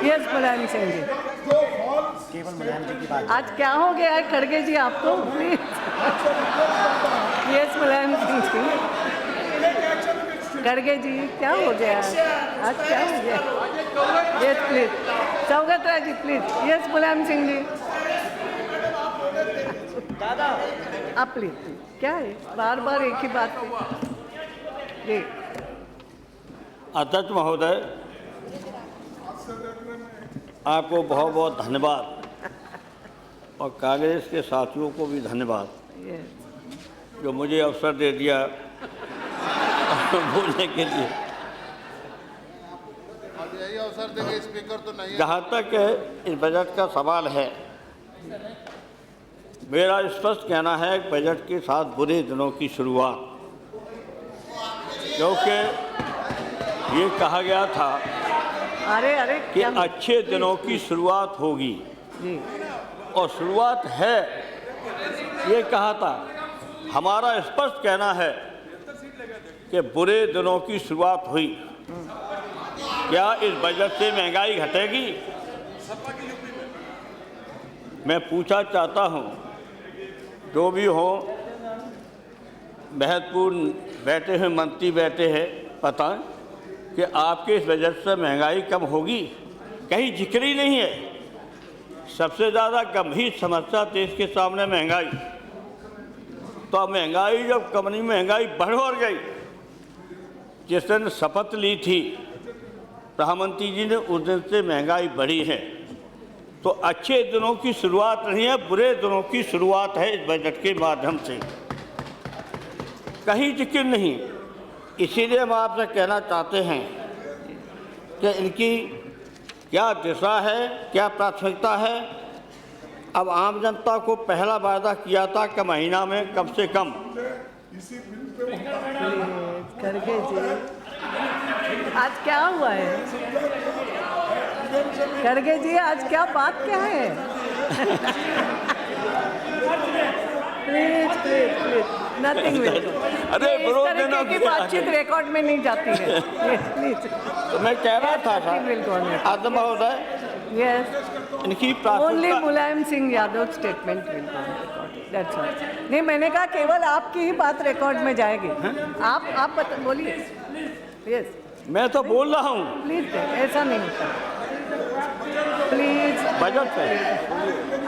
Yes Mulayam Singh जी, केवल मुलायम जी की बात। आज क्या हो गया है खड़गे जी आपको? प्लीज। यस मुलायम सिंह जी, खड़गे जी क्या हो गया आज क्या हो गया? Yes please, Saugata Roy ji please. Yes Mulayam Singh ji, आप प्लीज। क्या है बार बार एक ही बात पे? जी अध्यक्ष महोदय, आपको बहुत बहुत धन्यवाद और कांग्रेस के साथियों को भी धन्यवाद यस जो मुझे अवसर दे दिया बोलने के लिए। अब यही अवसर देंगे, स्पीकर तो नहीं है। जहाँ तक इस बजट का सवाल है, मेरा स्पष्ट कहना है कि बजट के साथ बुरे दिनों की शुरुआत, क्योंकि ये कहा गया था अरे अरे कि अच्छे दिनों की शुरुआत होगी जी और शुरुआत है, ये कहा था। हमारा स्पष्ट कहना है कि बुरे दिनों की शुरुआत हुई। क्या इस बजट से महंगाई घटेगी? मैं पूछना चाहता हूँ, जो भी हो, महत्वपूर्ण बैठे हैं मंत्री बैठे हैं, बताएं कि आपके इस बजट से महंगाई कम होगी? कहीं जिक्र ही नहीं है। सबसे ज़्यादा गंभीर समस्या देश के सामने महंगाई। तो अब महंगाई जब कमनी महंगाई बढ़ और गई, जिस दिन शपथ ली थी प्रधानमंत्री जी ने, उस दिन से महंगाई बढ़ी है। तो अच्छे दिनों की शुरुआत नहीं है, बुरे दिनों की शुरुआत है इस बजट के माध्यम से। कहीं जिक्र नहीं। इसीलिए हम आपसे कहना चाहते हैं कि इनकी क्या दिशा है, क्या प्राथमिकता है। अब आम जनता को पहला वादा किया था कि महीना में कम से कम खड़गे जी, आज क्या हुआ है? खड़गे जी आज क्या बात क्या है? Please please please, nothing will. अरे इस तरीके की बातचीत रिकॉर्ड में नहीं जाती है। प्लीज तो मैं कह रहा था आदम महोदय, यस इनकी ओनली प्राथमिकता Mulayam Singh Yadav statement will go record, that's all. नहीं, मैंने कहा केवल आपकी ही बात रिकॉर्ड में जाएगी। आप बोलिए। यस मैं तो बोल रहा हूँ प्लीज, ऐसा नहीं होता प्लीज। बजट पे।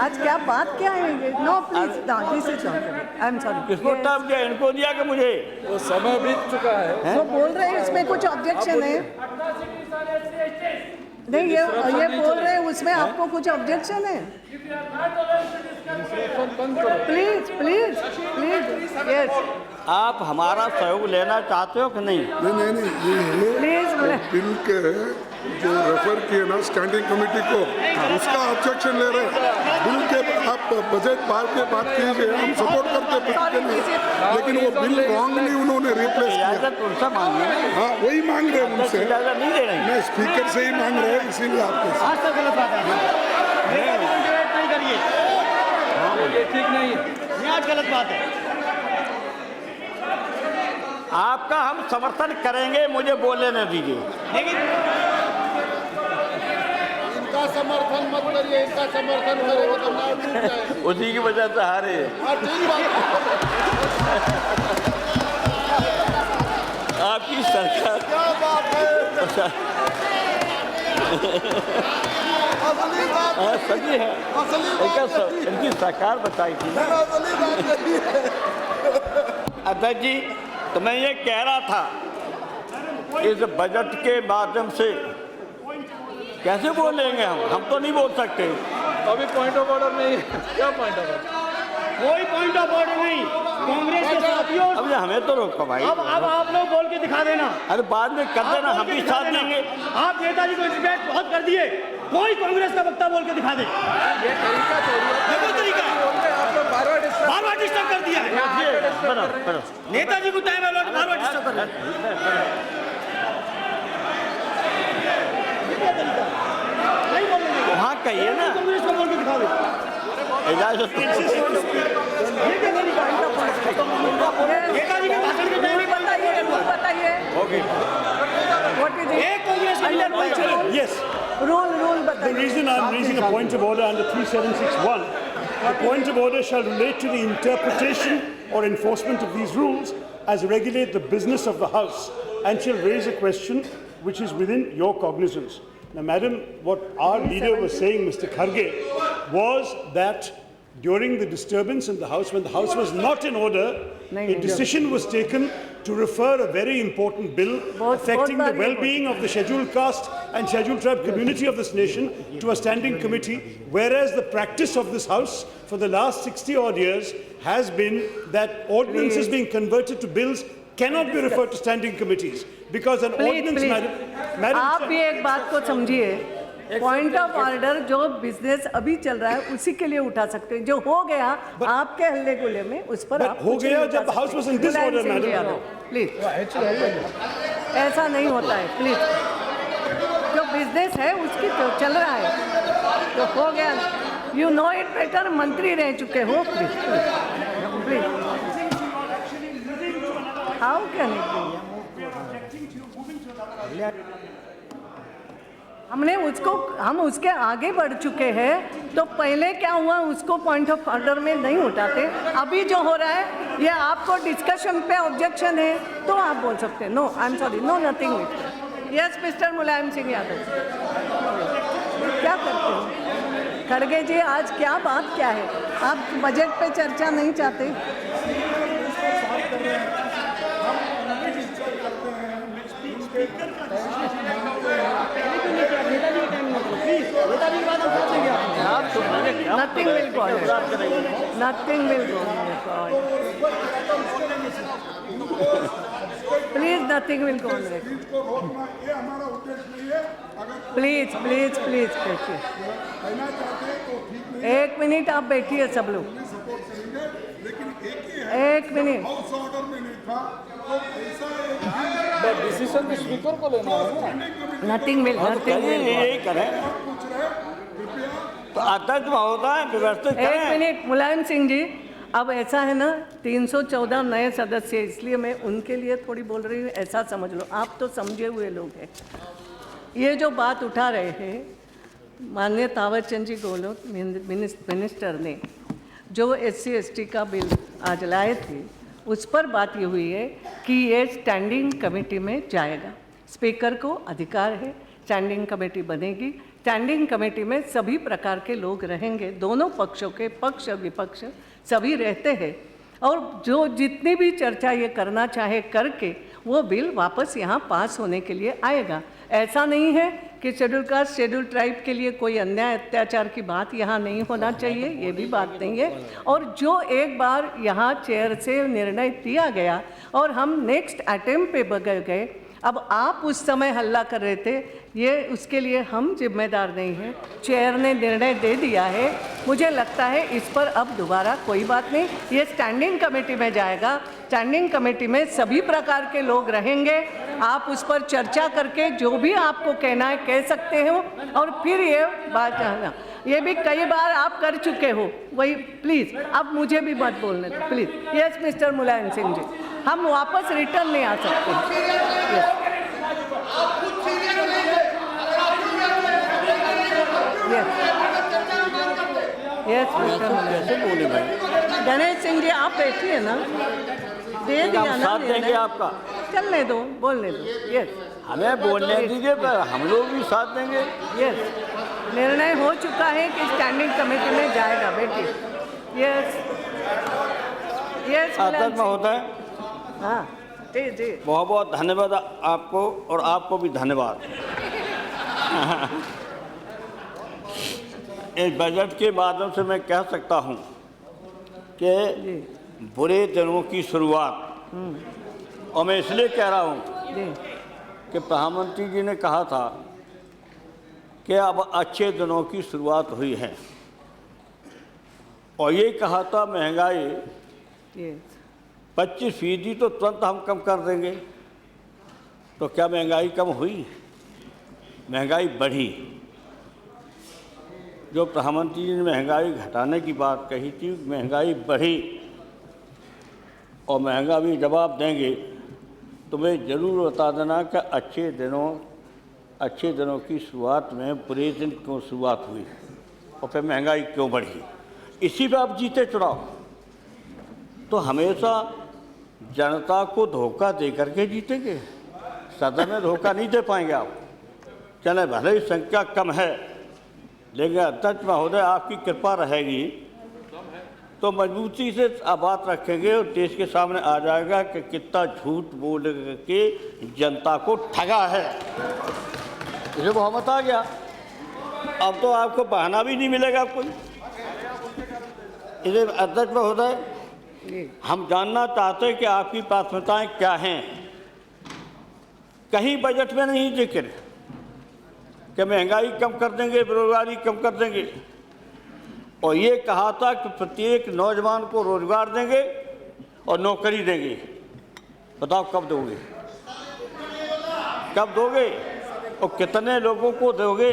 आज क्या बात क्या है? No please, this is not, I am sorry. किसको टाइम दिया? इनको दिया कि मुझे? वो समय बीत चुका है। तो बोल रहे हैं इसमें कुछ ऑब्जेक्शन है? नहीं, ये बोल रहे हैं उसमें आपको कुछ ऑब्जेक्शन है? प्लीज प्लीज प्लीज, यस आप हमारा सहयोग लेना चाहते हो कि नहीं? नहीं, ये प्लीज। बिल के जो रेफर किए ना स्टैंडिंग कमेटी को, उसका ऑब्जेक्शन ले रहे हैं। बिल के आप बजट बात के बात कीजिए, हम सपोर्ट करते हैं, लेकिन वो बिल रॉन्गली उन्होंने रिप्लेस किया। इजाजत उनसे मांगिए। हाँ, वही मांग रहे हैं उनसे। इजाजत नहीं दे रहे हैं। मैं स्पीकर से ही मांग रहे हैं, इसीलिए आपके आज तक गलत बात है। नहीं करिए, ये ठीक नहीं है, ये आज गलत बात है। आपका हम समर्थन करेंगे, मुझे बोलने न दीजिए। इनका समर्थन मत करिए, इनका समर्थन करेंगे तो नाव डूब जाएगी। उसी की वजह से हारे। हाँ, ठीक बात है। आपकी सरकार क्या बात है? असली बात, हाँ, सही है। असली इनकी सरकार बताई थी ना। असली बात यही है। अध्यक्ष जी, तो मैं ये कह रहा था, इस बजट के माध्यम से कैसे बोलेंगे हम तो नहीं बोल सकते। अभी पॉइंट ऑफ ऑर्डर नहीं है। क्या पॉइंट ऑफ ऑर्डर? कोई पॉइंट ऑफ ऑर्डर नहीं। कांग्रेस के साथियों, अब हमें तो रोको भाई। अब आप लोग बोल के दिखा देना। अरे बाद में कर देना, हम भी साथ देंगे। आप नेताजी को रिस्पेक्ट बहुत कर दिए, कोई कांग्रेस का वक्ता बोल के दिखा दे। ये तरीका थोड़ी है। देखो तरीका है, आपको बार बार डिस्टर्ब कर दिया है। नेताजी को टाइम अलॉट बार डिस्टर्ब कर दिया। नहीं बोलेंगे, वहाँ कहिए ना, कांग्रेस को बोल के दिखा दे। इजाजत। ये क्या तरीका है? नेताजी के भाषण के टाइम बताइए होगी। व्हाट इज एक Congress under yes rule The बताइए। reason I'm raising a point of order under 3761, the point of order shall relate to the interpretation or enforcement of these rules as regulate the business of the House and shall raise a question which is within your cognizance. Now, Madam, what our leader was saying, Mr. Kharge, was that during the disturbance in the House, when the House was not in order, a decision was taken to refer a very important bill affecting the well-being of the scheduled caste and scheduled tribe community of this nation to a standing committee, whereas the practice of this House for the last 60-odd years has been that ordinances being converted to bills cannot be referred to standing committees because an ordinance, Madam आप Chair- भी एक बात को समझिए, point of order जो business अभी चल रहा है उसी के लिए उठा सकते हैं, जो हो गया आपके हल्ले गुल्ले में उस पर आप हो कुछ गया नहीं उठा जब House सकते। was in this Mulayam order, Singh Madam. Yadav, please, ऐसा नहीं होता है, प्लीज। जो बिजनेस है उसकी तो चल रहा है, तो हो गया, यू नो इट बेटर, मंत्री रह चुके हो, please please. How can it be? हम उसके आगे बढ़ चुके हैं, तो पहले क्या हुआ उसको पॉइंट ऑफ ऑर्डर में नहीं उठाते। अभी जो हो रहा है ये आपको डिस्कशन पे ऑब्जेक्शन है तो आप बोल सकते हैं। No, I am sorry, no nothing with. Yes mister Mulayam Singh Yadav, क्या करते हैं? खड़गे जी, आज क्या बात क्या है? आप बजट पे चर्चा नहीं चाहते? Nothing will go on. Nothing will go on. Please, nothing will go on. को रोकना ये हमारा उद्देश्य नहीं है। अगर प्लीज प्लीज प्लीज बैठिए, कहना चाहते हैं तो ठीक नहीं, एक मिनट आप बैठिए सब लोग, सपोर्ट करेंगे, लेकिन एक ही है, एक मिनट। हाउस ऑर्डर में नहीं था तो ऐसा एक डिसीजन भी स्पीकर को लेना है ना। नथिंग विल, नथिंग करिए, विल। यही करें पूछ रहे कृपया तो आतंक होता है, व्यवस्थित एक करें। मिनट मुलायम सिंह जी, अब ऐसा है ना 314 नए सदस्य, इसलिए मैं उनके लिए थोड़ी बोल रही हूँ, ऐसा समझ लो, आप तो समझे हुए लोग हैं। ये जो बात उठा रहे हैं माननीय तावरचंद जी गहलोत मिनिस्टर ने, जो SC/ST का बिल आज लाए थे, उस पर बात ये हुई है कि ये स्टैंडिंग कमेटी में जाएगा। स्पीकर को अधिकार है, स्टैंडिंग कमेटी बनेगी, स्टैंडिंग कमेटी में सभी प्रकार के लोग रहेंगे, दोनों पक्षों के, पक्ष विपक्ष सभी रहते हैं, और जो जितनी भी चर्चा ये करना चाहे करके वो बिल वापस यहाँ पास होने के लिए आएगा। ऐसा नहीं है कि शेड्यूल कास्ट शेड्यूल ट्राइब के लिए कोई अन्याय अत्याचार की बात यहाँ नहीं होना चाहिए, ये भी बात नहीं है। और जो एक बार यहाँ चेयर से निर्णय दिया गया और हम नेक्स्ट अटेम्प्ट पे बगल गए, अब आप उस समय हल्ला कर रहे थे, ये उसके लिए हम जिम्मेदार नहीं हैं। चेयर ने निर्णय दे दिया है, मुझे लगता है इस पर अब दोबारा कोई बात नहीं, ये स्टैंडिंग कमेटी में जाएगा। स्टैंडिंग कमेटी में सभी प्रकार के लोग रहेंगे, आप उस पर चर्चा करके जो भी आपको कहना है कह सकते हो, और फिर ये बात कहना, ये भी कई बार आप कर चुके हो, वही प्लीज़ अब मुझे भी मत बोलने दो please. Yes mister Mulayam Singh जी, हम वापस रिटर्न नहीं आ सकते। यस मिस्टर कैसे बोले भाई? गणेश सिंह जी, आप बैठिए ना, दे दिया हम ना साथ देंगे निर्णय। आपका, चलने दो, बोलने दो। यस हमें बोलने दीजिए, पर हम लोग भी साथ देंगे। यस, निर्णय हो चुका है कि स्टैंडिंग कमेटी में जाएगा, बेटी। यस यस आतंक में होता है। हाँ जी जी, बहुत बहुत धन्यवाद आपको, और आपको भी धन्यवाद। इस बजट के माध्यम से मैं कह सकता हूँ कि बुरे दिनों की शुरुआत, और मैं इसलिए कह रहा हूँ जी कि प्रधानमंत्री जी ने कहा था कि अब अच्छे दिनों की शुरुआत हुई है, और ये कहा था महंगाई यस 25% तो तुरंत हम कम कर देंगे। तो क्या महंगाई कम हुई? महंगाई बढ़ी। जो प्रधानमंत्री जी ने महंगाई घटाने की बात कही थी, महंगाई बढ़ी, और महंगा भी जवाब देंगे। तो मैं ज़रूर बता देना कि अच्छे दिनों की शुरुआत में बुरे दिन क्यों शुरुआत हुई और फिर महंगाई क्यों बढ़ी, इसी पे आप जीते चुनाव। तो हमेशा जनता को धोखा दे करके जीतेंगे, सदन में धोखा नहीं दे पाएंगे आप। चले भले ही संख्या कम है, लेकिन अध्यक्ष महोदय आपकी कृपा रहेगी तो मजबूती से आप बात रखेंगे और देश के सामने आ जाएगा कि कितना झूठ बोल के जनता को ठगा है। इसे बहुमत आ गया, अब तो आपको बहाना भी नहीं मिलेगा कोई। इसे अध्यक्ष महोदय, हम जानना चाहते हैं कि आपकी प्राथमिकताएं क्या हैं। कहीं बजट में नहीं जिक्र कि महंगाई कम कर देंगे, बेरोजगारी कम कर देंगे, और ये कहा था कि प्रत्येक नौजवान को रोजगार देंगे और नौकरी देंगे। बताओ कब दोगे, कब दोगे और कितने लोगों को दोगे?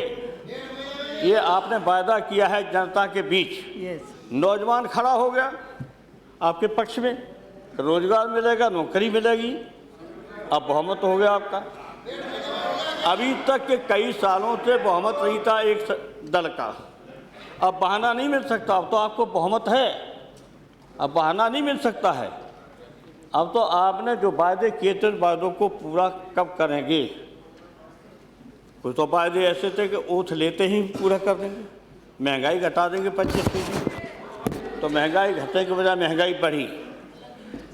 ये आपने वायदा किया है जनता के बीच। नौजवान खड़ा हो गया आपके पक्ष में, रोजगार मिलेगा, नौकरी मिलेगी, अब बहुमत हो गया आपका। अभी तक के कई सालों से बहुमत नहीं था एक दल का, अब बहाना नहीं मिल सकता। अब तो आपको बहुमत है, अब बहाना नहीं मिल सकता है। अब तो आपने जो वायदे किए थे, वायदों को पूरा कब करेंगे? कुछ तो वायदे ऐसे थे कि ओथ लेते ही पूरा कर देंगे। महंगाई घटा देंगे 25%, तो महंगाई घटने के बजाय महंगाई बढ़ी।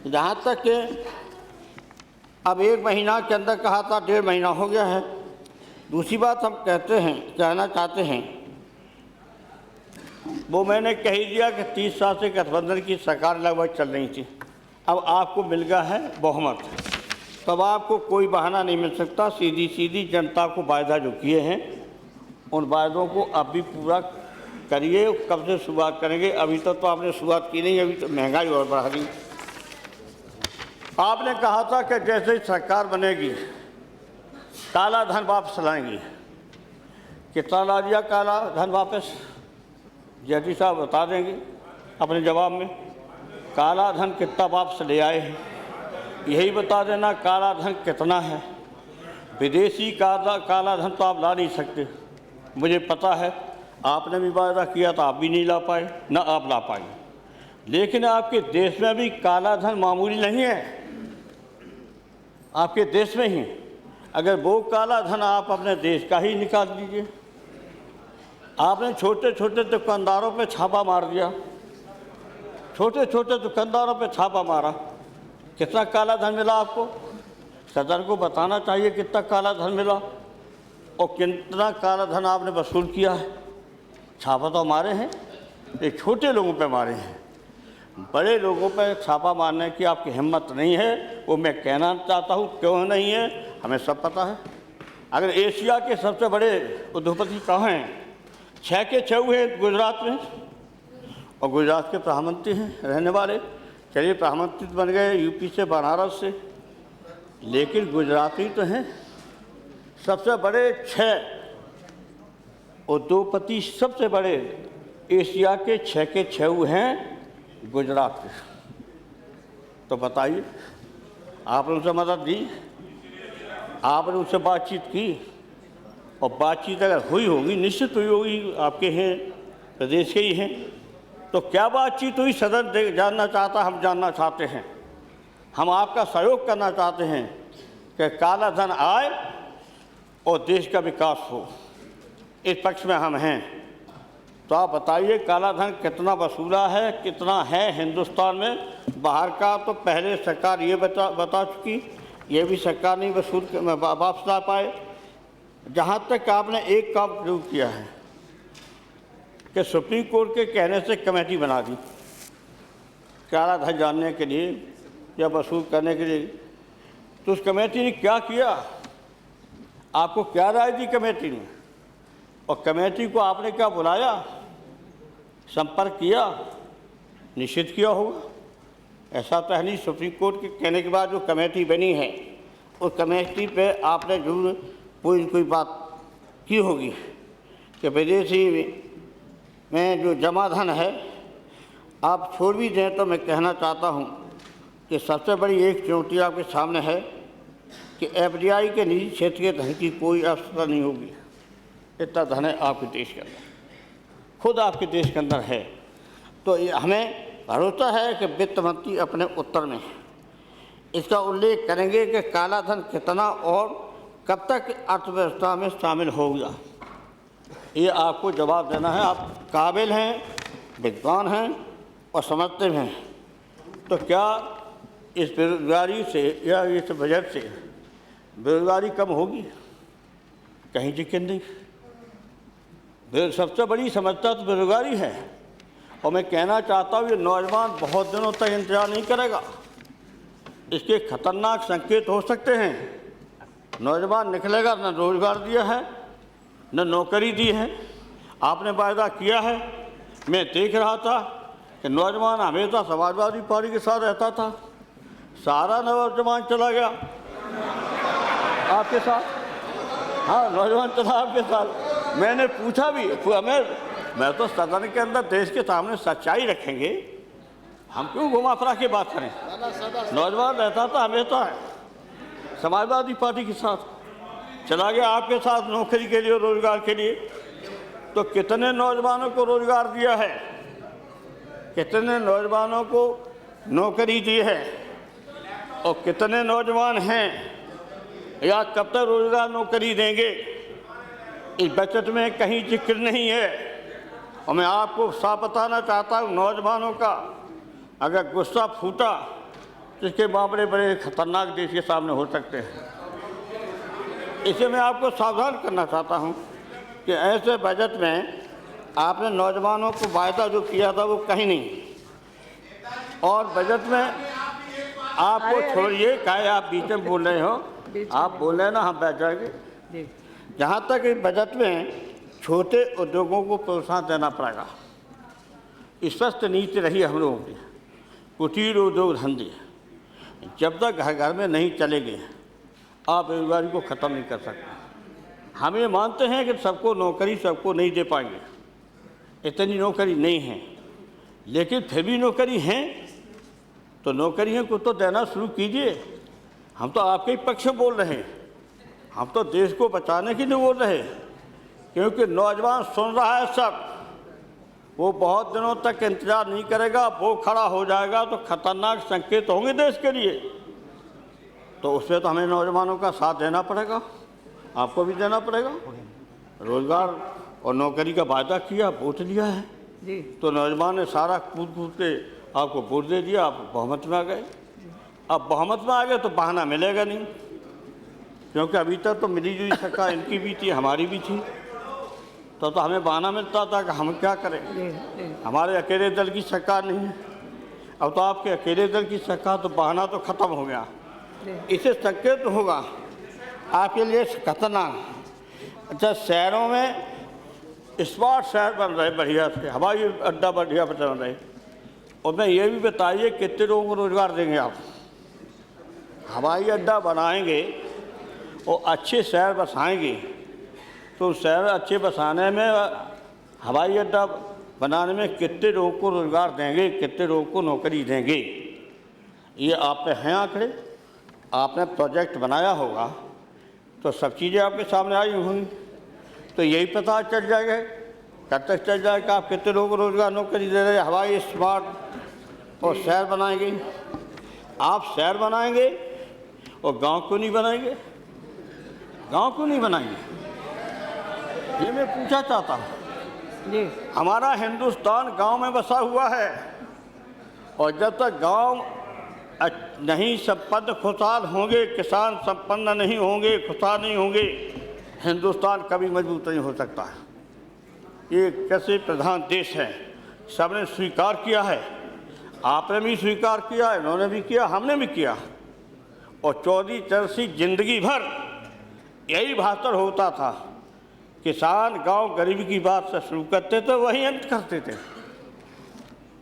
जहाँ तक कि अब 1 महीना के अंदर कहा था, 1.5 महीना हो गया है। दूसरी बात हम कहना चाहते हैं, वो मैंने कह ही दिया कि 30 साल से गठबंधन की सरकार लगभग चल रही थी। अब आपको मिल गया है बहुमत, तब आपको कोई बहाना नहीं मिल सकता। सीधी जनता को वायदा जो किए हैं उन वायदों को अब भी पूरा करिए। कब से शुरुआत करेंगे? अभी तक तो आपने शुरुआत की नहीं, अभी तो महंगाई और बढ़ा दी। आपने कहा था कि जैसे ही सरकार बनेगी काला धन वापस लाएंगे। कितना ला दिया काला धन वापस? जेटली साहब बता देंगे अपने जवाब में। काला धन कितना वापस ले आए हैं, यही बता देना। काला धन कितना है? विदेशी काला धन तो आप ला नहीं सकते, मुझे पता है। आपने भी वायदा किया था, आप भी नहीं ला पाए, ना आप ला पाए। लेकिन आपके देश में भी काला धन मामूली नहीं है, आपके देश में ही। अगर वो काला धन आप अपने देश का ही निकाल दीजिए। आपने छोटे छोटे दुकानदारों पे छापा मार दिया, छोटे छोटे दुकानदारों पे छापा मारा। कितना काला धन मिला आपको? सदन को बताना चाहिए कितना काला धन मिला और कितना काला धन आपने वसूल किया है। छापा तो मारे हैं, ये छोटे लोगों पे मारे हैं, बड़े लोगों पे छापा मारने की आपकी हिम्मत नहीं है। वो मैं कहना चाहता हूँ क्यों नहीं है, हमें सब पता है। अगर एशिया के सबसे बड़े उद्योगपति कहाँ हैं? 6 के 6 हुए गुजरात में, और गुजरात के प्रधानमंत्री हैं रहने वाले। चलिए प्रधानमंत्री बन गए यूपी से, बनारस से, लेकिन गुजराती तो हैं। सबसे बड़े 6 उद्योगपति, सबसे बड़े एशिया के 6 के 6 हैं गुजरात के। तो बताइए, आपने उनसे मदद दी, आपने उनसे बातचीत की, और बातचीत अगर हुई होगी, निश्चित हुई होगी, आपके हैं, प्रदेश के ही हैं, तो क्या बातचीत हुई सदन जानना चाहता, हम जानना चाहते हैं। हम आपका सहयोग करना चाहते हैं कि काला धन आए और देश का विकास हो, इस पक्ष में हम हैं। तो आप बताइए काला धन कितना वसूला है, कितना है हिंदुस्तान में? बाहर का तो पहले सरकार ये बता चुकी, ये भी सरकार नहीं वसूल वापस ला पाए। जहाँ तक आपने एक काम जरूर किया है कि सुप्रीम कोर्ट के कहने से कमेटी बना दी काला धन जानने के लिए या वसूल करने के लिए। तो उस कमेटी ने क्या किया? आपको क्या राय दी कमेटी ने? और कमेटी को आपने क्या बुलाया, संपर्क किया, निश्चित किया होगा? ऐसा तो है नहीं। सुप्रीम कोर्ट के कहने के बाद जो कमेटी बनी है, उस कमेटी पे आपने जरूर कोई बात की होगी कि विदेशी में जो जमा धन है आप छोड़ भी दें। तो मैं कहना चाहता हूँ कि सबसे बड़ी एक चुनौती आपके सामने है कि एफडीआई के निजी क्षेत्र के धन की कोई आवश्यकता नहीं होगी। इतना धन है आपके देश के अंदर, खुद आपके देश के अंदर है। तो ये हमें भरोसा है कि वित्त मंत्री अपने उत्तर में इसका उल्लेख करेंगे कि काला धन कितना और कब तक अर्थव्यवस्था में शामिल होगा। ये आपको जवाब देना है। आप काबिल हैं, विद्वान हैं और समझते हैं। तो क्या इस बेरोजगारी से या इस बजट से बेरोजगारी कम होगी? कहीं यकीन नहीं। सबसे बड़ी समस्या तो बेरोजगारी है। और मैं कहना चाहता हूँ ये नौजवान बहुत दिनों तक इंतजार नहीं करेगा। इसके खतरनाक संकेत हो सकते हैं। नौजवान निकलेगा, न रोजगार दिया है न नौकरी दी है। आपने वायदा किया है। मैं देख रहा था कि नौजवान हमेशा समाजवादी पार्टी के साथ रहता था, सारा नौजवान चला गया आपके साथ। हाँ, नौजवान चला आपके साथ। मैंने पूछा भी, मैं तो सदन के अंदर देश के सामने सच्चाई रखेंगे, हम क्यों घुमा फिरा के बात करें। नौजवान रहता था हमेशा समाजवादी पार्टी के साथ, चला गया आपके साथ नौकरी के लिए, रोजगार के लिए। तो कितने नौजवानों को रोजगार दिया है, कितने नौजवानों को नौकरी दी है और कितने नौजवान हैं या कब तक रोजगार नौकरी देंगे, इस बजट में कहीं जिक्र नहीं है। और मैं आपको साफ बताना चाहता हूँ, नौजवानों का अगर गुस्सा फूटा तो इसके मामले बड़े खतरनाक देश के सामने हो सकते हैं। इसे मैं आपको सावधान करना चाहता हूँ कि ऐसे बजट में आपने नौजवानों को वायदा जो किया था वो कहीं नहीं। और बजट में आपको छोड़िए, काहे आप बीच में बोल रहे हो, आप बोल रहे हैं ना, हम बैठ जाएंगे। जहाँ तक इस बजट में छोटे उद्योगों को प्रोत्साहन देना पड़ेगा। स्पष्ट नीति रही हम लोगों की, कुटीर उद्योग धंधे जब तक घर घर में नहीं चलेंगे आप बेरोजगारी को ख़त्म नहीं कर सकते। हम ये मानते हैं कि सबको नौकरी सबको नहीं दे पाएंगे, इतनी नौकरी नहीं है, लेकिन फिर भी नौकरी हैं तो नौकरियों को तो देना शुरू कीजिए। हम तो आपके ही पक्ष में बोल रहे हैं, हम तो देश को बचाने के लिए बोल रहे हैं, क्योंकि नौजवान सुन रहा है सब, वो बहुत दिनों तक इंतजार नहीं करेगा, वो खड़ा हो जाएगा तो खतरनाक संकेत होंगे देश के लिए। तो उसमें तो हमें नौजवानों का साथ देना पड़ेगा, आपको भी देना पड़ेगा। रोजगार और नौकरी का वादा किया, वोट दिया है जी, तो नौजवान ने सारा कूद कूद के आपको वोट दे दिया, आप बहुमत में आ गए। अब बहुमत में आ गए तो बहाना मिलेगा नहीं, क्योंकि अभी तक तो मिली जुली सरकार इनकी भी थी, हमारी भी थी, तो हमें बहाना मिलता था कि हम क्या करें, हमारे अकेले दल की सरकार नहीं है। अब तो आपके अकेले दल की सरकार, तो बहाना तो ख़त्म हो गया। इसे संकेत होगा आपके लिए खतरनाक। अच्छा, शहरों में स्मार्ट शहर बन रहे बढ़िया से, हवाई अड्डा बढ़िया बन रहे, और मैं ये भी बताइए कितने लोगों को रोज़गार देंगे आप। हवाई अड्डा बनाएंगे और अच्छे शहर बसाएंगे, तो शहर अच्छे बसाने में, हवाई अड्डा बनाने में कितने लोगों को रोज़गार देंगे, कितने लोगों को नौकरी देंगे। ये आप पे हैं आंकड़े, आपने प्रोजेक्ट बनाया होगा तो सब चीज़ें आपके सामने आई होंगी, तो यही पता चल जाएगा, कब तक चल जाएगा आप कितने लोगों को रोज़गार नौकरी दे रहे। हवाई स्मार्ट और शहर बनाएंगे, आप शहर बनाएंगे और गांव क्यों नहीं बनाएंगे, गांव क्यों नहीं बनाएंगे, ये मैं पूछना चाहता हूँ जी। हमारा हिंदुस्तान गांव में बसा हुआ है, और जब तक गांव नहीं संपन्न खुशहाल होंगे, किसान संपन्न नहीं होंगे, खुशहाल नहीं होंगे, हिंदुस्तान कभी मजबूत नहीं हो सकता है। ये कृषि प्रधान देश है, सबने स्वीकार किया है, आपने भी स्वीकार किया, इन्होंने भी किया, हमने भी किया। और चौधरी चरण सिंह जिंदगी भर यही भाषण होता था, किसान गांव गरीबी की बात से शुरू करते थे, वही अंत करते थे,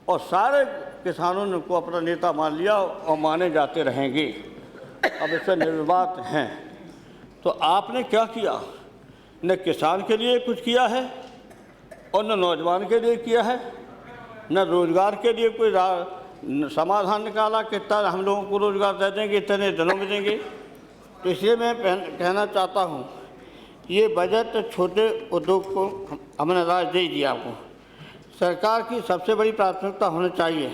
और सारे किसानों ने को अपना नेता मान लिया और माने जाते रहेंगे। अब इससे निर्वात हैं। तो आपने क्या किया, न किसान के लिए कुछ किया है और न नौजवान के लिए किया है, न रोजगार के लिए कोई समाधान निकाला कि हम लोगों को रोजगार दे देंगे, इतने दिनों में देंगे। तो इसलिए मैं कहना चाहता हूँ, ये बजट छोटे उद्योग को हमने राज दे दिया आपको। सरकार की सबसे बड़ी प्राथमिकता होनी चाहिए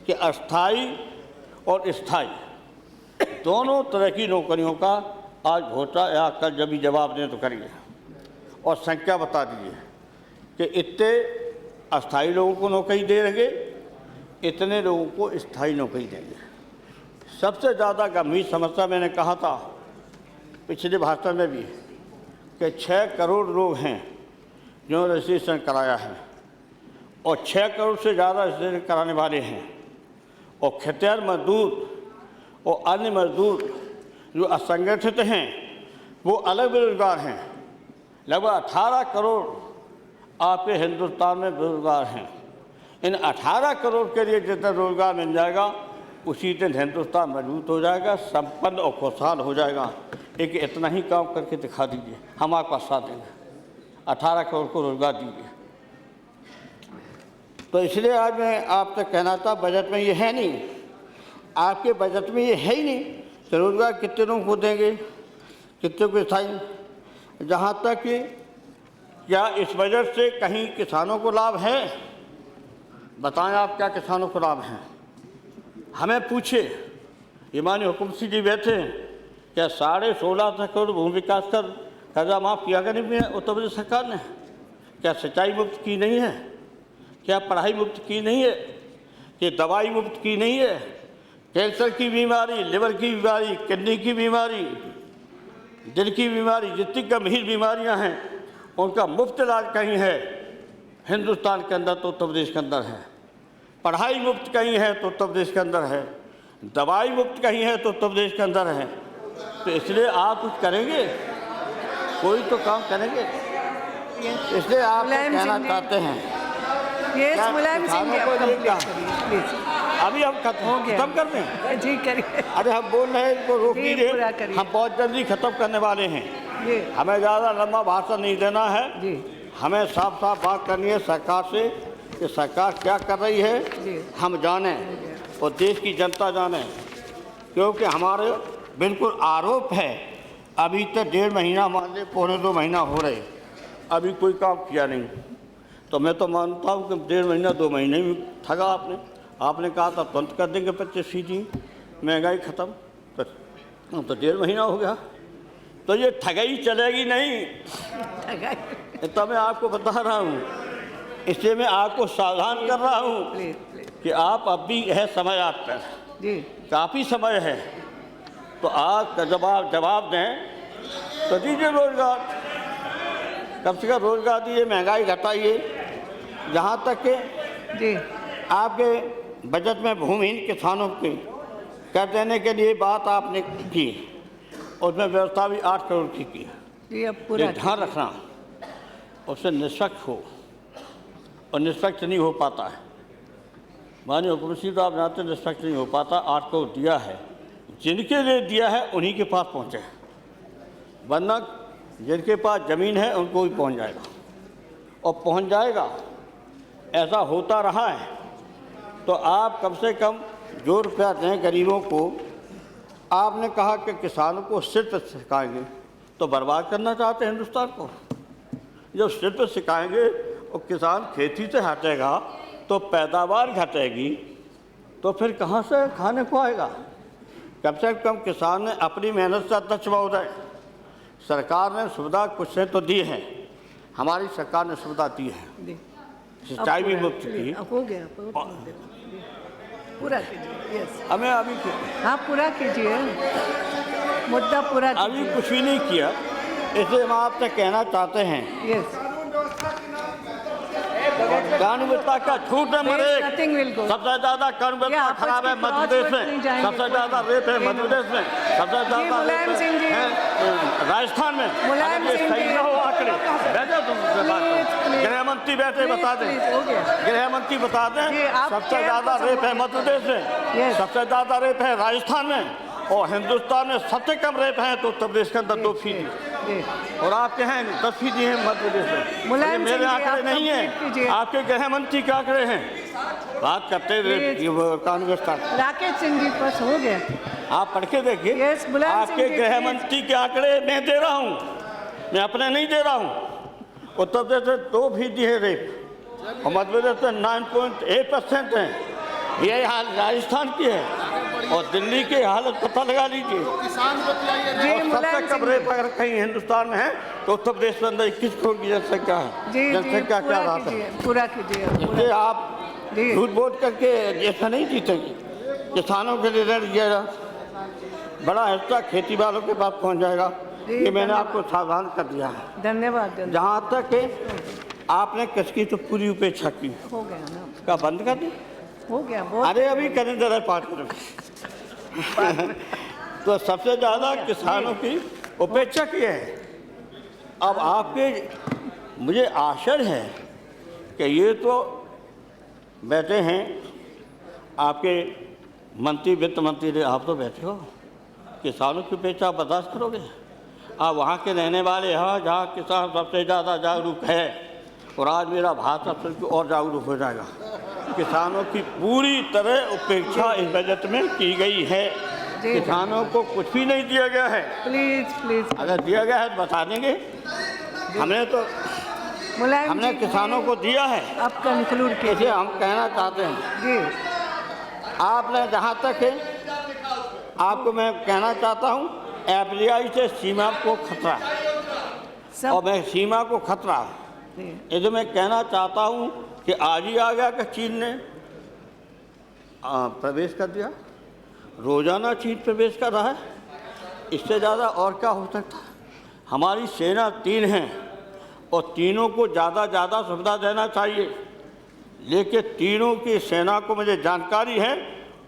कि अस्थाई और स्थायी दोनों तरह की नौकरियों का आज घोटा या कल जब भी जवाब दें तो करिए और संख्या बता दीजिए कि इतने अस्थाई लोगों को नौकरी दे देंगे, इतने लोगों को स्थायी नौकरी देंगे। सबसे ज़्यादा गंभीर समस्या मैंने कहा था पिछले भाषण में भी कि 6 करोड़ लोग हैं जो रजिस्ट्रेशन कराया है और 6 करोड़ से ज़्यादा रजिस्ट्रेशन कराने वाले हैं, और खेतिहर मजदूर और अन्य मजदूर जो असंगठित हैं वो अलग बेरोजगार हैं। लगभग 18 करोड़ आपके हिंदुस्तान में बेरोजगार हैं। इन 18 करोड़ के लिए जितना रोजगार मिल जाएगा उसी दिन हिंदुस्तान मजबूत हो जाएगा, संपन्न और खुशहाल हो जाएगा। एक इतना ही काम करके दिखा दीजिए, हम आपका साथ देंगे। 18 करोड़ को रोजगार दीजिए। तो इसलिए आज मैं आपसे कहना था, बजट में ये है नहीं, आपके बजट में ये है ही नहीं कि रोजगार कितने लोगों को देंगे, कितने को स्थायी। जहाँ तक कि क्या इस बजट से कहीं किसानों को लाभ है? बताएं आप, क्या किसानों को लाभ है? हमें पूछे, ये माननीय हुकुम सिंह जी बैठे हैं, क्या 16.5 करोड़ भूमि विकास कर कर्जा माफ़ किया कि नहीं उत्तर प्रदेश सरकार ने? क्या सिंचाई मुफ्त की नहीं है? क्या पढ़ाई मुफ्त की नहीं है? कि दवाई मुफ्त की नहीं है? कैंसर की बीमारी, लिवर की बीमारी, किडनी की बीमारी, दिल की बीमारी, जितनी गंभीर बीमारियां हैं उनका मुफ्त इलाज कहीं है हिंदुस्तान के अंदर तो उत्तर प्रदेश के अंदर है। पढ़ाई मुफ्त कहीं है तो उत्तर प्रदेश के अंदर है। दवाई मुफ्त कहीं है तो उत्तर प्रदेश के अंदर है। तो इसलिए आप कुछ करेंगे, कोई तो काम करेंगे। इसलिए आप कहना चाहते हैं मुलायम सिंह अभी हम खत्म कर दें? जी करिए। अरे हम बोल रहे हैं, इनको रोक दीजिए, हम बहुत जल्दी खत्म करने वाले हैं। हमें ज़्यादा लंबा भाषण नहीं देना है, हमें साफ साफ बात करनी है सरकार से कि सरकार क्या कर रही है, हम जानें और देश की जनता जाने। क्योंकि हमारे बिल्कुल आरोप है, अभी तक 1.5 महीना, मान लें 1.25 महीना हो रहे, अभी कोई काम किया नहीं। तो मैं तो मानता हूँ कि 1.5 महीना 2 महीने में ठगा आपने कहा था तुरंत कर देंगे 25% महंगाई ख़त्म, तो 1.5 महीना हो गया। तो ये ठगाई चलेगी नहीं, तो मैं आपको बता रहा हूँ। इसलिए मैं आपको सावधान कर रहा हूँ कि आप अब भी है समय आप पर, काफ़ी समय है। तो आप जब आप जवाब दें तो दीजिए रोजगार, कम से कम रोजगार दीजिए, महंगाई घटाइए। जहाँ तक के आपके बजट में भूमिहीन किसानों के कर देने के लिए बात आपने की, उसमें व्यवस्था भी 8 करोड़ की जी। अब पूरा ध्यान रखना उससे निष्पक्ष हो, और निष्पक्ष नहीं हो पाता है। माननीय हुकुम सिंह तो आप जानते निष्पक्ष नहीं हो पाता। 8 करोड़ दिया है, जिनके लिए दिया है उन्हीं के पास पहुँचे, वरना जिनके पास ज़मीन है उनको भी पहुँच जाएगा और पहुँच जाएगा। ऐसा होता रहा है। तो आप कम से कम जो रुपया दें गरीबों को। आपने कहा कि किसानों को शिल्प सिखाएंगे, तो बर्बाद करना चाहते हैं हिंदुस्तान को। जब शिल्प सिखाएंगे और किसान खेती से हटेगा तो पैदावार घटेगी, तो फिर कहाँ से खाने को आएगा? कम से कम किसान ने अपनी मेहनत से अध्यक्ष महोदय, सरकार ने सुविधा कुछ से तो दी है, हमारी सरकार ने सुविधा दी है, सिंचाई भी मुफ्त की। हो गया, पूरा कीजिए। यस, हमें अभी हाँ पूरा कीजिए, मुद्दा पूरा अभी कुछ भी नहीं किया। इसलिए हम आपसे कहना चाहते हैं, यस, कानून व्यवस्था का झूठ है मरे। सबसे ज्यादा कानून व्यवस्था खराब है मध्य प्रदेश में, सबसे ज्यादा रेप है मध्य प्रदेश में, सबसे ज्यादा रेप है राजस्थान में। अगर ये सही न हो आंकड़े, गृह मंत्री बैठे बता दें, गृह मंत्री बता दें सबसे ज्यादा रेप है मध्य प्रदेश में, सबसे ज्यादा रेप है राजस्थान में, और हिंदुस्तान में सबसे कम रेप है तो उत्तर प्रदेश के अंदर 2%, और आपके हैं 10% हैं मध्य प्रदेश में। मेरे आंकड़े नहीं हैं, आपके गृह मंत्री के आंकड़े हैं। बात करते कानून व्यवस्था। राकेश सिंह जी बस हो गया। आप पढ़ के देखिए। Yes, मुलायम सिंह आपके जी, गृह please। मंत्री के आंकड़े मैं दे रहा हूँ, मैं अपने नहीं दे रहा हूँ। उत्तर प्रदेश में 2% है रेप और मध्य प्रदेश में 9.8% है। ये हाल राजस्थान की है और दिल्ली की हालत पता लगा लीजिए। किसान बतियाइए। जी, और मुलायम सबसे कम सिंह रेप अगर कहीं हिंदुस्तान में है तो उत्तर प्रदेश में अंदर 21 करोड़ की जनसंख्या है। जी, जनसंख्या क्या पूरा बात है? कीजिए, पूरा कीजिए। इसलिए आप जी। झूठ बोल करके ऐसा नहीं जीतेंगे। किसानों के लिए ऋण दिया जाए, बड़ा हिस्सा खेती वालों के पास पहुंच जाएगा। जी, ये मैंने धन्यवाद। आपको सावधान कर दिया है। धन्यवाद। जहाँ तक आपने किसकी तो पूरी उपेक्षा की, हो गया ना, का बंद कर दी। हो गया बहुत। अरे अभी करें जरा पाठ करो। तो सबसे ज़्यादा किसानों की उपेक्षा की है। अब आपके मुझे आश्चर्य है कि ये तो बैठे हैं आपके मंत्री, वित्त मंत्री, आप तो बैठे हो, किसानों की उपेक्षा बर्दाश्त करोगे? आप वहाँ के रहने वाले हैं जहाँ किसान सबसे ज़्यादा जागरूक है, और आज मेरा भारत सबसे और जागरूक हो जाएगा। किसानों की पूरी तरह उपेक्षा इस बजट में की गई है। जी। किसानों को कुछ भी नहीं दिया गया है। प्लीज प्लीज अगर दिया गया है तो बता देंगे। मुलायम हमने जी, किसानों को दिया है। आप कंक्लूड इसे कीजिए। हम कहना चाहते हैं, जी, आपने जहाँ तक है, आपको मैं कहना चाहता हूँ, एफडीआई से सीमा को खतरा है। और सब मैं सीमा को खतरा है, जी, ये मैं कहना चाहता हूँ कि आज ही आ गया कि चीन ने प्रवेश कर दिया। रोजाना चीन प्रवेश कर रहा है, इससे ज़्यादा और क्या हो सकता है? हमारी सेना 3 है और तीनों को ज़्यादा सुविधा देना चाहिए, लेकिन तीनों की सेना को मुझे जानकारी है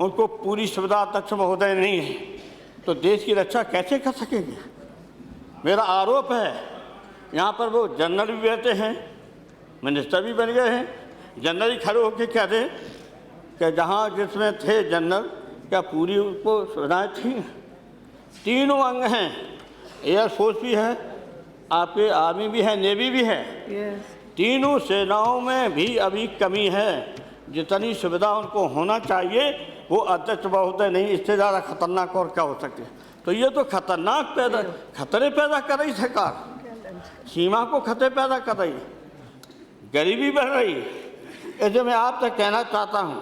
उनको पूरी सुविधा अध्यक्ष महोदय नहीं है, तो देश की रक्षा कैसे कर सकेंगे? मेरा आरोप है यहाँ पर वो जनरल भी बैठे हैं, मिनिस्टर भी बन गए हैं, जनरल ही खड़े होकर कह दें कि जहाँ जिसमें थे जनरल, क्या पूरी उनको सुविधाएँ थी? तीनों अंग हैं, एयरफोर्स भी है, आपके आर्मी भी है, नेवी भी है। यस, तीनों सेनाओं में भी अभी कमी है। जितनी सुविधा उनको होना चाहिए वो अध्यक्ष महोदय नहीं, इससे ज़्यादा खतरनाक और क्या हो सकती है? तो ये तो खतरनाक खतरे पैदा कर रही सरकार, सीमा को खतरे पैदा कर रही, गरीबी बढ़ रही। ऐसे मैं आपसे कहना चाहता हूँ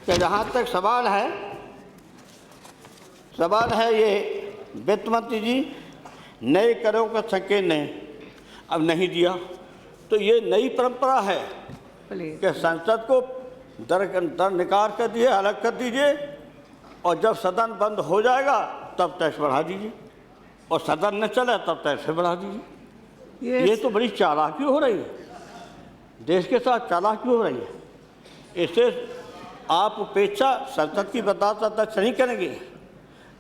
कि जहाँ तक सवाल है ये वित्त मंत्री जी, नए करों का संकेत नहीं अब नहीं दिया, तो ये नई परंपरा है प्लीज। कि संसद को दर निकाल कर दिए, अलग कर दीजिए, और जब सदन बंद हो जाएगा तब टैक्स बढ़ा दीजिए, और सदन न चले तब टैक्स बढ़ा दीजिए। ये तो बड़ी चालाकी हो रही है, देश के साथ चालाकी हो रही है। इससे आप उपेक्षा संसद की बर्दाश्त अध्यक्ष नहीं करेंगे।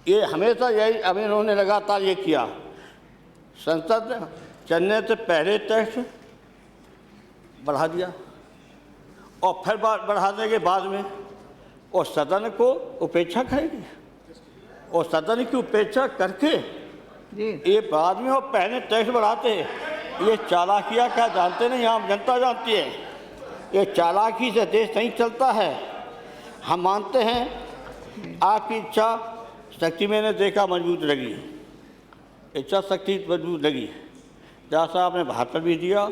ये हमेशा यही, अब इन्होंने लगातार ये किया, संसद चलने से पहले टैक्स बढ़ा दिया और फिर बढ़ाने के बाद में, और सदन को उपेक्षा करेंगे, और सदन की उपेक्षा करके जी, ये बाद में और पहले टैक्स बढ़ाते हैं। ये चालाकियाँ क्या जानते नहीं, आम जनता जानती है। ये चालाकी से देश नहीं चलता है। हम मानते हैं आपकी इच्छा शक्ति मैंने देखा मजबूत लगी, इच्छा शक्ति मजबूत लगी, जैसा आपने भाषण भी दिया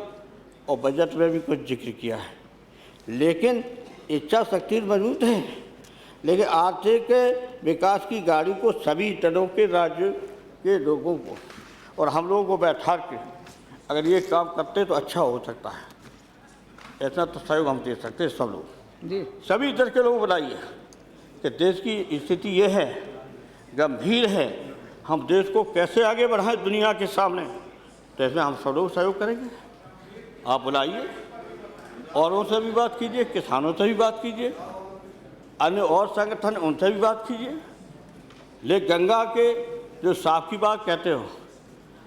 और बजट में भी कुछ जिक्र किया है, लेकिन इच्छा शक्ति मजबूत है। लेकिन आर्थिक विकास की गाड़ी को सभी तरह के राज्य के लोगों को और हम लोगों को बैठा के अगर ये काम करते तो अच्छा हो सकता है। ऐसा तो सहयोग हम दे सकते हैं सब लोग, जी, सभी तरह के लोग बुलाइए कि देश की स्थिति ये है, गंभीर है, हम देश को कैसे आगे बढ़ाएं दुनिया के सामने, तो इसमें हम सब लोग सहयोग करेंगे। आप बुलाइए, औरों से भी बात कीजिए, किसानों से भी बात कीजिए, अन्य और संगठन उनसे भी बात कीजिए। लेकिन गंगा के जो साफ की बात कहते हो,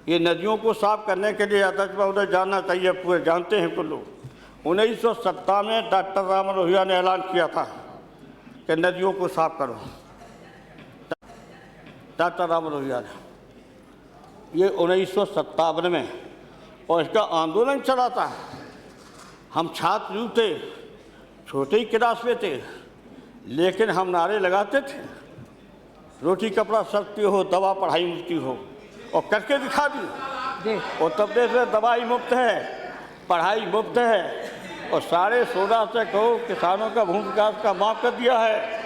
ये नदियों को साफ करने के लिए अध्यक्ष महोदय जानना चाहिए, पूरे जानते हैं कुछ लोग। 1957 में डॉक्टर राम मनोहर ने ऐलान किया था कि नदियों को साफ करो, डॉक्टर राम मनोहर, ये 1957 में, और इसका आंदोलन चला था। हम छात्र यूँ थे, छोटे ही क्लास में थे, लेकिन हम नारे लगाते थे रोटी कपड़ा सस्ती हो, दवा पढ़ाई मुफ्ती हो, और करके दिखा दी। जी उत्तर प्रदेश में दवाई मुफ्त है, पढ़ाई मुफ्त है, और साढ़े 16 से कहो किसानों का भूमि विकास का माफ कर दिया है,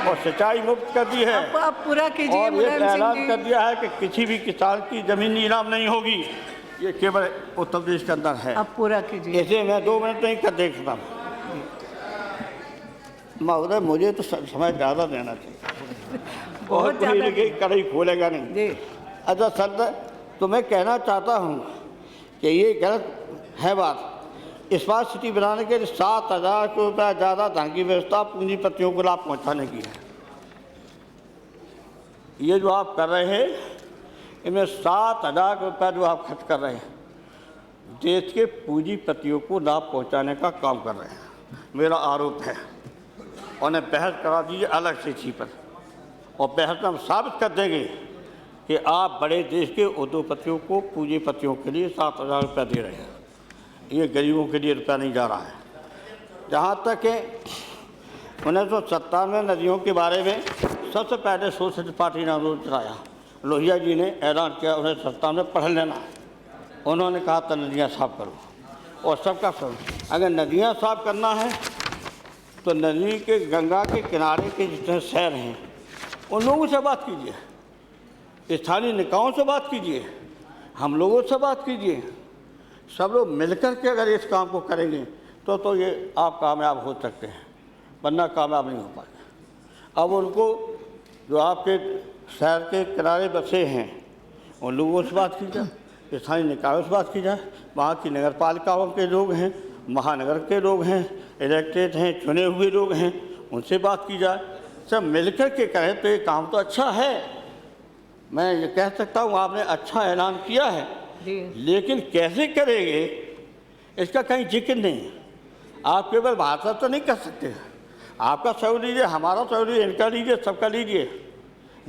और सिंचाई मुफ्त कर दी है, आप पूरा कीजिए और ये मुलायम सिंह ऐलान जी। कर दिया है कि किसी भी किसान की जमीन नीलाम नहीं होगी। ये केवल उत्तर प्रदेश के अंदर है। आप पूरा कीजिए। ऐसे मैं 2 मिनट नहीं कर देखता हूँ महोदय, मुझे तो समय ज़्यादा देना चाहिए। बहुत ज़्यादा कड़ाई खोलेगा नहीं। जी अच्छा सर, तो मैं कहना चाहता हूँ कि ये गलत है बात। स्मार्ट सिटी बनाने के लिए 7,000 करोड़ रुपया ज़्यादा धन की व्यवस्था पूंजीपतियों को लाभ पहुँचाने की है। ये जो आप कर रहे हैं, इनमें 7,000 करोड़ रुपया जो आप खर्च कर रहे हैं, देश के पूंजीपतियों को लाभ पहुँचाने का काम कर रहे हैं, मेरा आरोप है। उन्हें बहस करा दीजिए अलग से इसी पर, और बहस में हम साबित कर देंगे कि आप बड़े देश के उद्योगपतियों को, पूंजीपतियों के लिए 7,000 रुपया दे रहे हैं। ये गरीबों के लिए रुपया नहीं जा रहा है। जहाँ तक है 1997 नदियों के बारे में सबसे पहले सोशलिस्ट पार्टी ने अनुरोध चलाया। लोहिया जी ने ऐलान किया 1997 में पढ़ लेना। उन्होंने कहा था नदियाँ साफ करो, और सबका सब। अगर नदियाँ साफ करना है तो नदी के, गंगा के किनारे के जितने शहर हैं उन लोगों से बात कीजिए, स्थानीय निकायों से बात कीजिए, हम लोगों से बात कीजिए। सब लोग मिलकर के अगर इस काम को करेंगे तो ये आप कामयाब हो सकते हैं, वरना कामयाब नहीं हो पाएंगे। अब उनको जो आपके शहर के किनारे बसे हैं उन लोगों से बात की जाए, स्थानीय निकायों से बात की जाए, वहाँ की नगर पालिकाओं के लोग हैं, महानगर के लोग हैं, इलेक्टेड हैं, चुने हुए लोग हैं, उनसे बात की जाए। सब मिलकर के करें तो ये काम तो अच्छा है। मैं ये कह सकता हूँ आपने अच्छा ऐलान किया है, लेकिन कैसे करेंगे इसका कहीं जिक्र नहीं। आप केवल भाषा तो नहीं कर सकते। आपका सहयोग लीजिए, हमारा सहयोग लीजिए, इनका लीजिए, सबका लीजिए।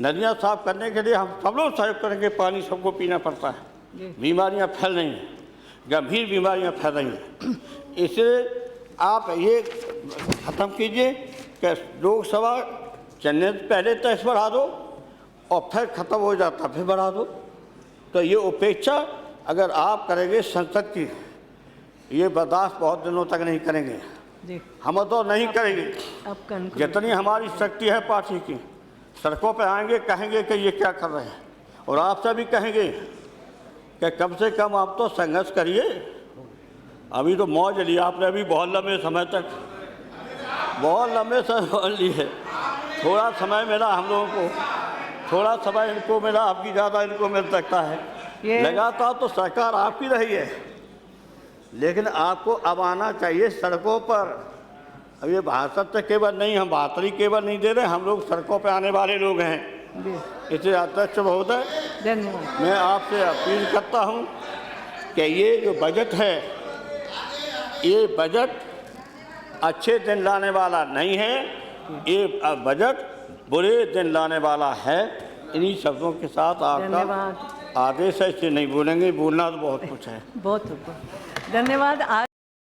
नदियाँ साफ करने के लिए हम सब लोग सहयोग करेंगे। पानी सबको पीना पड़ता है, बीमारियाँ फैल रही हैं, गंभीर बीमारियाँ फैल रही हैं। इसलिए आप ये ख़त्म कीजिए कि लोकसभा चलने से पहले टैक्स बढ़ा दो और फिर ख़त्म हो जाता फिर बढ़ा दो। तो ये उपेक्षा अगर आप करेंगे संसद की, ये बर्दाश्त बहुत दिनों तक नहीं करेंगे जी। हम तो नहीं करेंगे। अब जितनी हमारी शक्ति है पार्टी की, सड़कों पर आएंगे, कहेंगे कि ये क्या कर रहे हैं, और आपसे भी कहेंगे कि कम से कम आप तो संघर्ष करिए। अभी तो मौज ली आपने, अभी बहुत लंबे समय तक, बहुत लंबे समय लिए। थोड़ा समय मिला हम लोगों को, थोड़ा समय इनको मिला, आपकी ज़्यादा इनको मिल सकता है। लगातार तो सरकार आपकी रही है, लेकिन आपको अब आना चाहिए सड़कों पर। अब ये भाषण से केवल नहीं, हम भाषण केवल नहीं दे रहे, हम लोग सड़कों पर आने वाले लोग हैं। इसलिए अध्यक्ष महोदय, धन्यवाद। मैं आपसे अपील करता हूँ कि ये जो बजट है, ये बजट अच्छे दिन लाने वाला नहीं है, ये बजट बुरे दिन लाने वाला है। इन्हीं शब्दों के साथ आपका आदेश है, इससे नहीं बोलेंगे, बोलना तो बहुत कुछ है। बहुत धन्यवाद।